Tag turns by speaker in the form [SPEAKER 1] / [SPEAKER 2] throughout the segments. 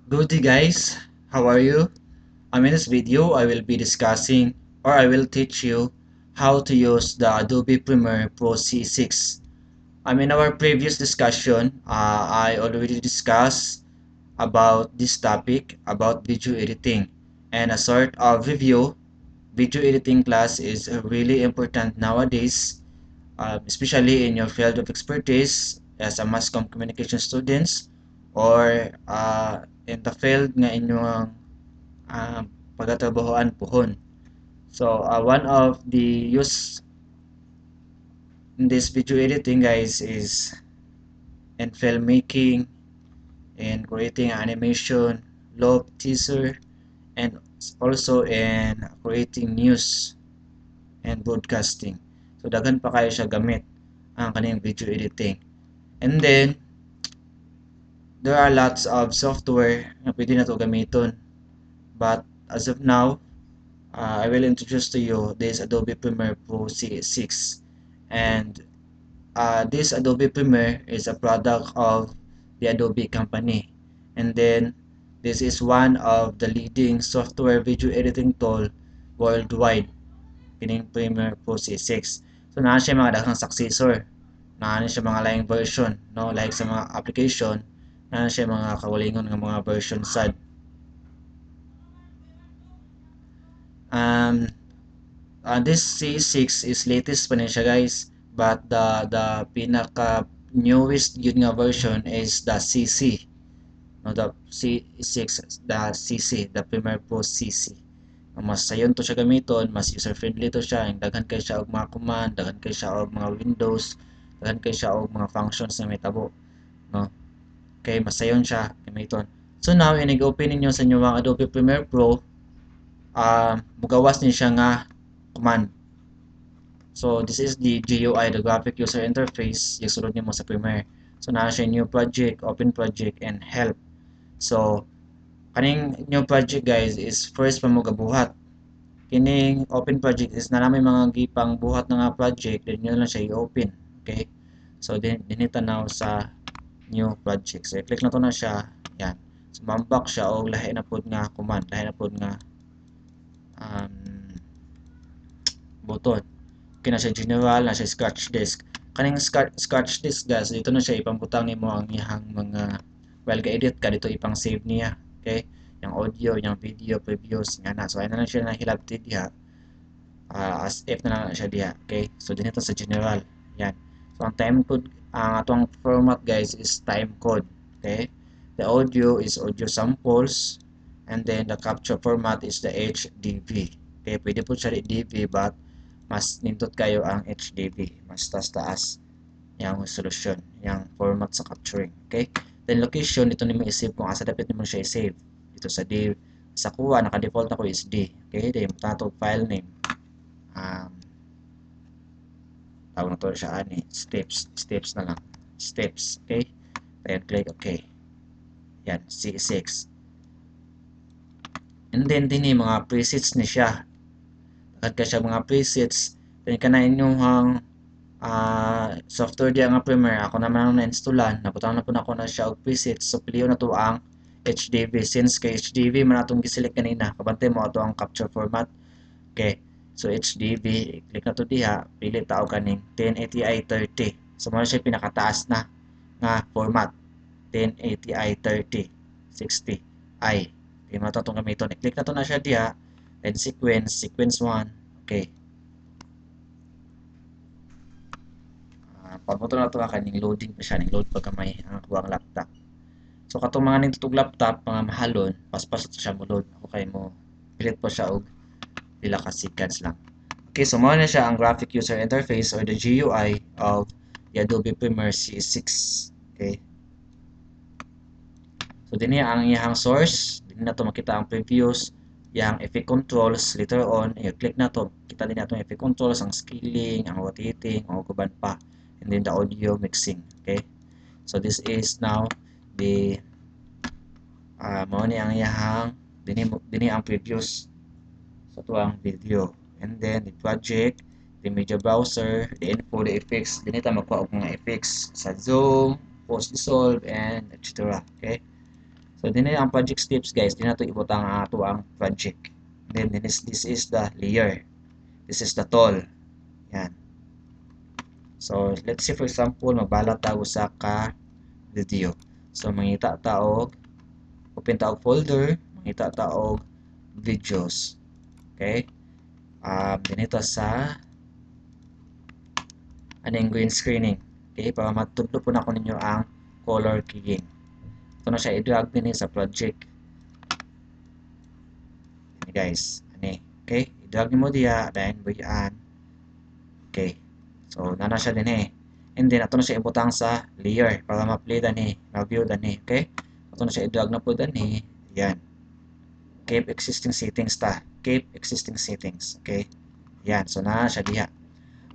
[SPEAKER 1] Good day guys, how are you? In this video, I will be discussing or I will teach you how to use the Adobe Premiere Pro C6. In our previous discussion, I already discussed about this topic about video editing and a sort of review. Video editing class is really important nowadays, especially in your field of expertise as a mass communication students or in the field nga inyong pagtatrabahoan pohon. So one of the use in this video editing guys is in filmmaking, in creating animation, log teaser, and also in creating news and broadcasting. So daghan pa kayo siya gamit ang kaning video editing. And then there are lots of software na pwede na to gamiton. But as of now, I will introduce to you this Adobe Premiere Pro C6. And this Adobe Premiere is a product of the Adobe company. And then this is one of the leading software video editing tool worldwide, kining Premiere Pro C6. So naa siya mga daghang successor, naa siya mga laing version, no, like sa mga application, naa siya mga kawalingon nga mga version sad. Um, this C6 is latest pa siya guys, but the pinaka newest yun nga version is the CC, no, the C6, the CC, the Premiere Pro CC. Mas sayon to siya gamiton, mas user friendly to siya, ang daghan kay siya og mga command, daghan kay siya og mga windows, daghan kay siya og mga functions na may tabo, no, kay mas sayon siya gamiton. So now inig-open ninyo sa inyong Adobe Premiere Pro, mugawas ni siya nga command. So this is the GUI, the graphic user interface, yung sulod nimo sa Premiere. So naa siya new project, open project, and help. So kaning new project guys is first pa mo gabuhat. Kining open project is na may mga gipang buhat na nga project, then nyo lang siya i-open. Okay? So dinita now sa new project. So i-click na to na siya. Yan. So mambak siya o lahi na pod nga command, lahi na pod nga um, button. Okay na siya general, na siya scratch disk. Kaning scratch disk guys, dito na siya ipambutang nimo ang iyang mga while ga-edit ka dito ipang save niya. Okay? Yung audio, yung video, previews, nga na. So ayun na lang siya nahilabti diha. As if na lang siya diha. Okay? So dinito sa general. Yan. So ang time code, ang atong format guys is time code. Okay? The audio is audio samples, and then the capture format is the HDV. Okay, pwede po siya DV but mas nindot kayo ang HDV, mas taas yung resolution, yung format sa capturing. Okay? Then location, dito nimo i-save kung asa dapat nimo siya i-save. Dito sa D, sa kuha naka-default ako is D. Okay? Then tato file name. Tawag na to siya ani, steps na lang. Steps, okay? Then click okay. Yan, C6. And then din mga presets ni siya. Agad ka siya mga presets. Then kana inyong software diya nga Premiere, ako naman ang na-installan, naputang na po na ako na siya og presets. So piliyon na to ang HDV, since kay HDV man atong giselect kanina, kabantay mo ato ang capture format. Okay, so HDV, click na to diha, pili ta og kaning 1080i 30. So mo siya pinakataas na nga format, 1080i 30 60i. Okay, mo to gamiton, i-click na to na siya diha, then sequence 1. Okay, pag mo na ito kaning loading pa siya, ning load pa kamay ang kuwang laptop. So katong mga ning tutog laptop, mga mahalon, paspas ito siya mo load. Okay mo, pilit po siya og pila ka seconds lang. Okay, so mao na siya ang graphic user interface or the GUI of the Adobe Premiere C6. Okay. So dinhi ang iyang source, dinhi na to makita ang previews, yang effect controls later on, i-click na to, kita din nato effect controls, ang scaling, ang rotating, o kuban pa, and then the audio mixing. Okay, so this is now the mao ni ang iyang dinhi ang previews sa tuang video, and then the project, the media browser, the info, the effects, dinhi ta magkuha og mga effects sa zoom, post dissolve, and etc. Okay, So dinhi ang project steps guys, din nato ibutang ang ato ang project. Then this is the layer. This is the tool. Yan. So let's say for example magbalat ta usa ka video. So mangita ta og open ta og folder, mangita ta og videos. Okay? Ganito sa aning green screening. Okay, para matudlo po na ko ninyo ang color keying. Ito na siya i-drag din sa project. Ini guys, ani. Okay, i-drag mo diya, then buyan. Okay. So nana siya din And then ato na siya ibutang sa layer para ma-play dani, ma-view dani, okay? Ato na siya i-drag na po dani. Yan. Keep existing settings ta. Keep existing settings, okay? Yan, so na siya diha.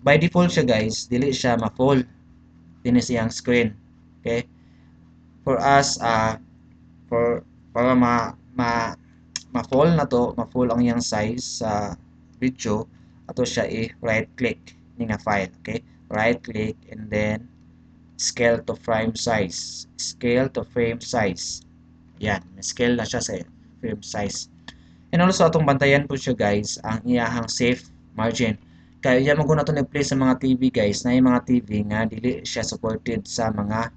[SPEAKER 1] By default siya guys, dili siya ma-full din siyang screen. Okay? For us para ma-full na to, ma-full ang iyang size sa video, ato siya i-right click ni nga file, okay? Right click and then scale to frame size. Scale to frame size. Yan, scale na siya sa frame size. And also atong bantayan po siya guys ang iyahang safe margin. Kaya yan maguna ito ni-play sa mga TV guys, na yung mga TV nga dili siya supported sa mga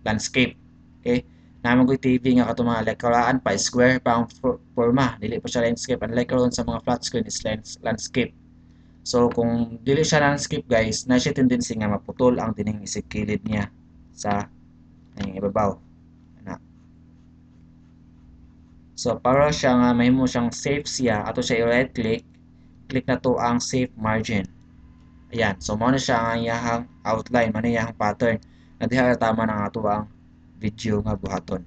[SPEAKER 1] landscape. Okay? Naman ko TV nga kato mga like karaan pa square pa ang forma, dili pa siya landscape. Unlike karon sa mga flat screen is landscape. So kung dili siya landscape guys, na siya tendency nga maputol ang dining isig kilid niya sa ang ibabaw. Na. So para siya nga mahimo siyang safe siya, ato siya i-right click na to ang safe margin. Ayan, so mao na siya ang iyahang outline, mao na iyahang pattern na diha tama na ato ang video nga buhaton.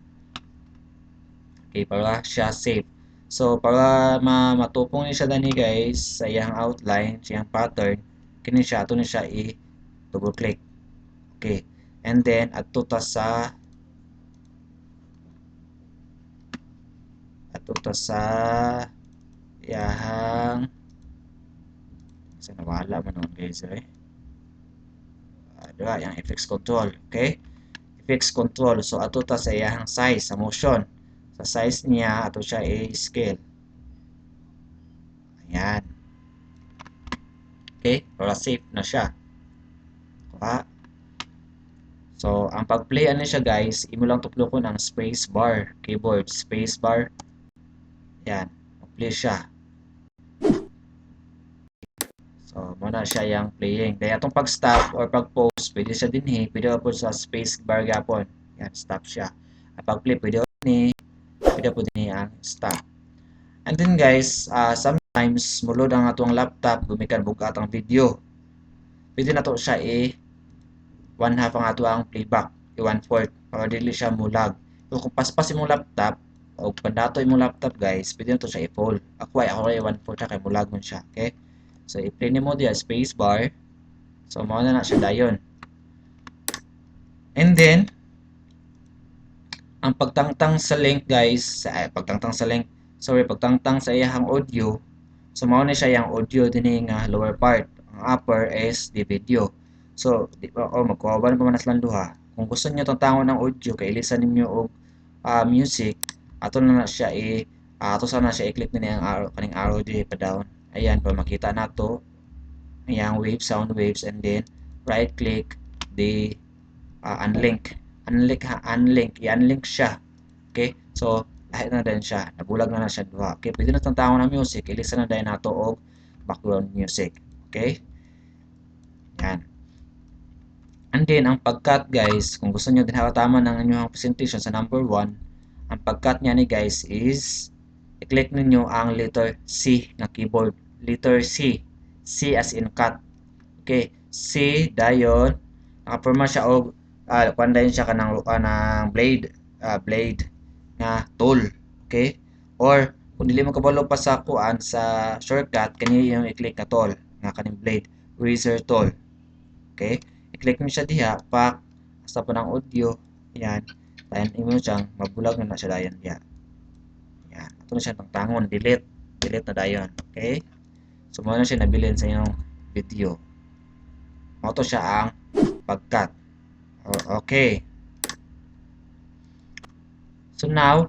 [SPEAKER 1] Okay, para siya safe. So para matupong ni siya dani guys sa iyahang outline, sa iyang pattern, kini siya ato ni siya i-double click. Okay. And then adto ta sa iyahang sa nawala man nun guys diba yung effects control, okay? Effects control, so ato ta sa iyahang size, sa motion, sa size niya ato siya i-scale. Ayan, okay, para safe na siya. Diba? So ang pag-play ano siya guys, imo lang tuplokon ang space bar, keyboard space bar. Yan, mag-play siya. So, muna siya yung playing. Kaya itong pag-stop or pag-pause, pwede siya din pwede po sa space bar gapon. Yan, stop siya. At pag-play, pwede po din ang stop. And then guys, sometimes, mulod ang atong laptop, gumikan bugat ang video. Pwede na to siya one half ang ato ang playback, one fourth, para dili siya mulag. So, kung paspas imong laptop, o pandato imong laptop guys, pwede na to siya i-fold. Ako ay one fourth siya, kay mulag mo siya. Okay? So, i-play mo diya space bar. So, mao na siya dayon. And then, ang pagtangtang sa link guys, pagtangtang sa iyahang audio. So, mao na siya yung audio din nga lower part. Ang upper is the video. So, magkuha na pa manas lang duha. Kung gusto niyo tantangon ng audio, kay ilisan ninyo og music, ato na siya ato sana siya i-click na ang kaning arrow di pa down. Ayan, para makita nato yung wave, sound waves, and then right click the unlink. I-unlink siya. Okay? So, lahat na din siya. Nabulag na siya duha. Okay? Pwede na tantangon ng music. Ilista na din nato og background music. Okay? Yan. And then, ang pag-cut guys, kung gusto nyo din tama ng inyong presentation sa number 1, ang pag-cut niya ni guys is i-click ninyo ang letter C na keyboard. Letter C. C as in cut. Okay. C, dayon. Nakaporma siya og kuandayon siya kanang blade. Blade nga tool. Okay. Or, kung dili mo kabalo pa sa kuan sa shortcut, kani yung i-click na tool. Nga kaning blade. Razor tool. Okay. I-click mo siya diha. Pak. Basta po ng audio. Yan. Dayon imo siyang mabulag na siya dayon diha. Yan. Ito na siya tangtangon. Delete. Delete na dayon. Okay. So, mo na siya nabilin sa inyong video. Ito siya ang pag-cut. Okay. So now,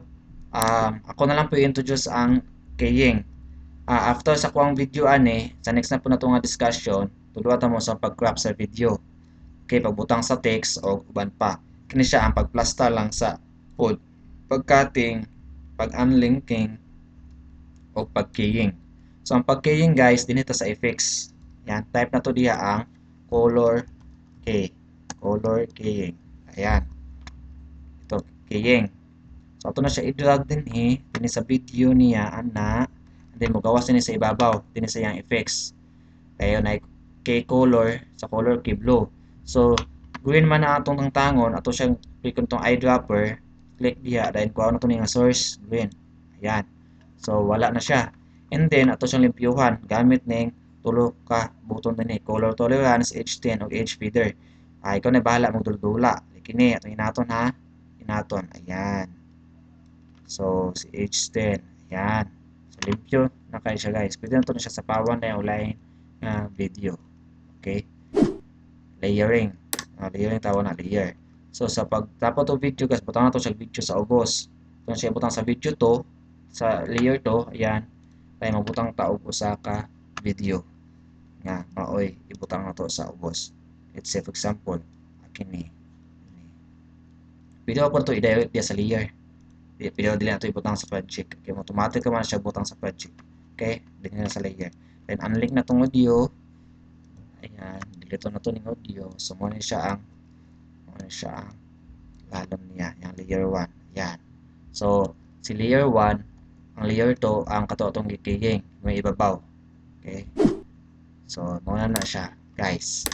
[SPEAKER 1] ako na lang po i-introduce ang keying. After sa kuang video ani, sa next na po na nga discussion, tuluatan mo sa pag-crop sa video. Okay, pagbutang sa text o uban pa. Kini siya ang pagplasta lang sa food, pag-cutting, pag-unlinking, o pag-keying. So ang pag-keying guys, dinito sa effects. Yan, type na to diha ang color key. Color keying. Ayan. Ito, keying. So ato na siya i-drag din din sa video niya ana. And then magawas din sa ibabaw, din sa yang effects. Kaya na key color sa color key blue. So green man na atong tangtangon, ato siyang click tong eyedropper, click diha dahil kuha na to nga source green. Ayan. So wala na siya. And then ato siyang limpyuhan gamit ning tulo ka button din color tolerance, H10 o H feeder. Ikaw na bahala magdula-dula. Kini atong inaton ha. Inaton. Ayan. So, si H10. Ayan. So, limpyo na kayo siya guys. Pwede na ito na siya sa pawan na yung line video. Okay. Layering. Layering tawag na layer. So, sa pagtapos to video guys, butang na ito siya video sa ubos. Kung siya butang sa video to, sa layer to, ayan. Tayo magbutang taog usa ka video. Nga, maoy, ibutang na to sa ubos. Let's say for example, akin ni. Pwede ko po ito i-direct dia sa layer. Pwede dili nato ibutang sa project. Okay, automatic naman siya butang sa project. Okay, dili na sa layer. Then unlink na tong audio. Ayan, dilito na to ning audio. So mo ni siya ang lalom niya, yung layer 1. Ayan. So si layer 1, ang layer 2 ang kato atong gikiging, may ibabaw. Okay? So mo na siya, guys.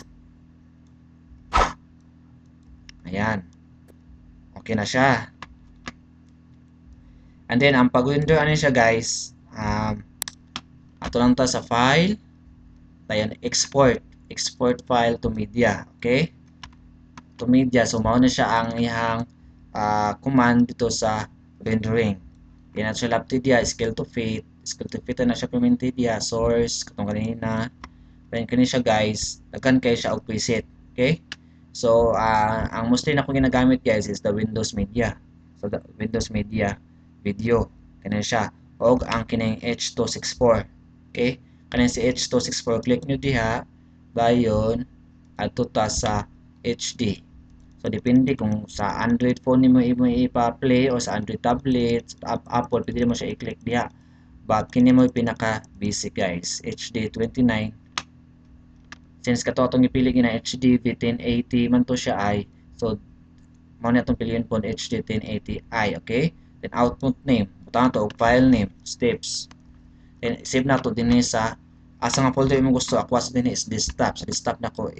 [SPEAKER 1] Ayan. Okay na siya. And then ang pag-render ano siya guys, ato lang ta sa file, tayo export file to media, okay? To media, so mao na siya ang ihang command dito sa rendering. Yan at siya lapti dia scale to fit na siya implemented dia source katong kanina. Then kani siya guys, daghan kay siya og preset, okay? So ang mostly na ko ginagamit guys is the Windows Media. So the Windows Media video kani siya og ang kining H264, okay? Kanin si H264, click nyo diha dayon adto ta sa HD. So depende kung sa Android phone nimo ipa-play o sa Android tablet, Apple pwede mo siya i-click diha. But kini mo pinaka basic guys, HD 29. Since kato atong ipili gina HD 1080 man to siya ay, so mo na itong piliin po HD 1080i, okay? Then output name, butang to og file name, steps. Then save na to din sa asa nga folder mo gusto. Ako sa din is desktop. Sa desktop na ko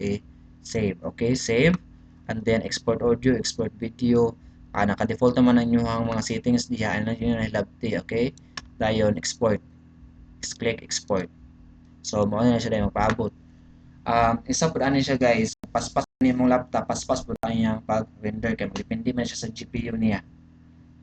[SPEAKER 1] save, okay? Save and then export audio, export video. Naka-default naman ang inyong mga settings diha, ano yun na labti, okay? Dayon export. Click export. So mo na siya dayon magpaabot. Isa po ano siya guys, paspas ni mong laptop, paspas po ang pag-render kay magdepende man siya sa GPU niya.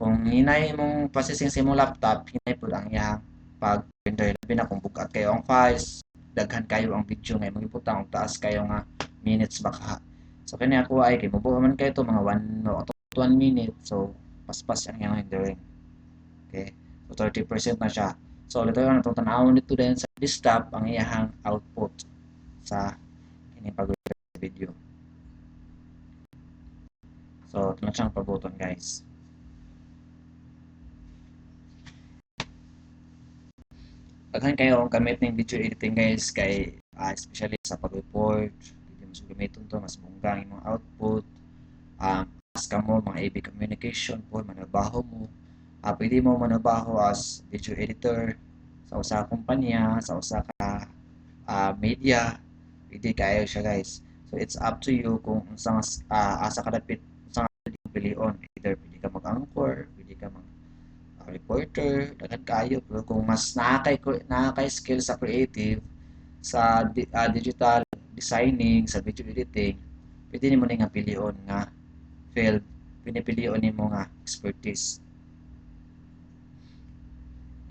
[SPEAKER 1] Kung hinay mong processing sa imong laptop, hinay po ang iyang pag-render. Labi na kung bugat kayo ang files, daghan kayo ang video nga imong ibutang og taas kayo nga minutes baka. So kani ako ay kay mubuo man kayo to mga 1 no, 1 minute. So paspas ang iyang rendering. Okay? So 30% na siya. So later na itong tanawon dito din sa desktop ang iyang output sa ining pag-render video. So ito na siyang pabuton guys. Daghan kayo ang gamit ng video editing guys kay especially sa pag-report, pwede mo gamiton to mas bunggang imong output. As ka mo mga AB communication po manabaho mo. Pwede mo manabaho as video editor sa usa ka kumpanya, sa usa ka media, pwede kayo siya guys. So it's up to you kung asa ka dapit unsang pilion, either pwede ka mag-anchor, pwede ka mag reporter, daghan kayo. Pero kung mas nakakay skill sa creative, sa digital designing, sa video editing, pwede nimo nga pilion nga field, pinipilion nimo nga expertise.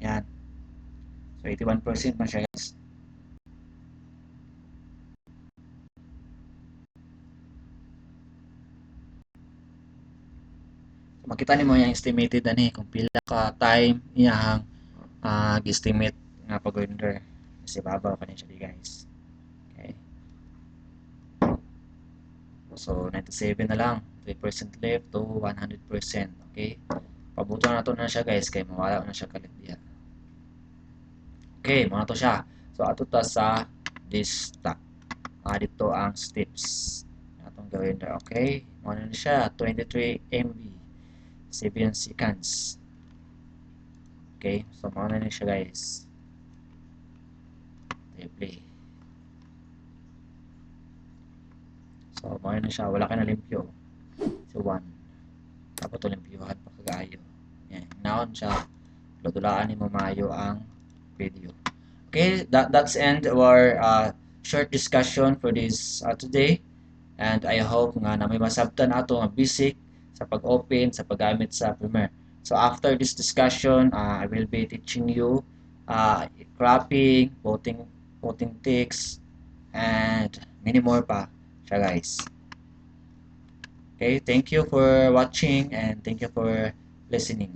[SPEAKER 1] Yan. So 81% man siya guys. So, makita nimo yung estimated ani kung pila ka time iyang gi-estimate nga pag-render. Kasi babaw pa siya guys. Okay. So 97 na lang, 3% left to 100%. Okay. Pabuto na to na siya guys kay mawala na siya kalit diha. Okay, mga to siya. So ato ta sa this stock. Dito ang steps atong gawin na. Okay, ano na siya, 23 MB 7 seconds. Okay, so mauna na siya guys. Play. So mauna na siya, wala ka na limpyo. So 1. Dapat to limpyohan pa kagayo. Yan, naon siya. Dudulaan ni mamayo ang video. Okay, that's end our short discussion for this today. And I hope nga na may masabtan ato nga basic sa pag-open, sa paggamit sa Premiere. So after this discussion, I will be teaching you cropping, putting text, and many more pa siya guys. Okay, thank you for watching and thank you for listening.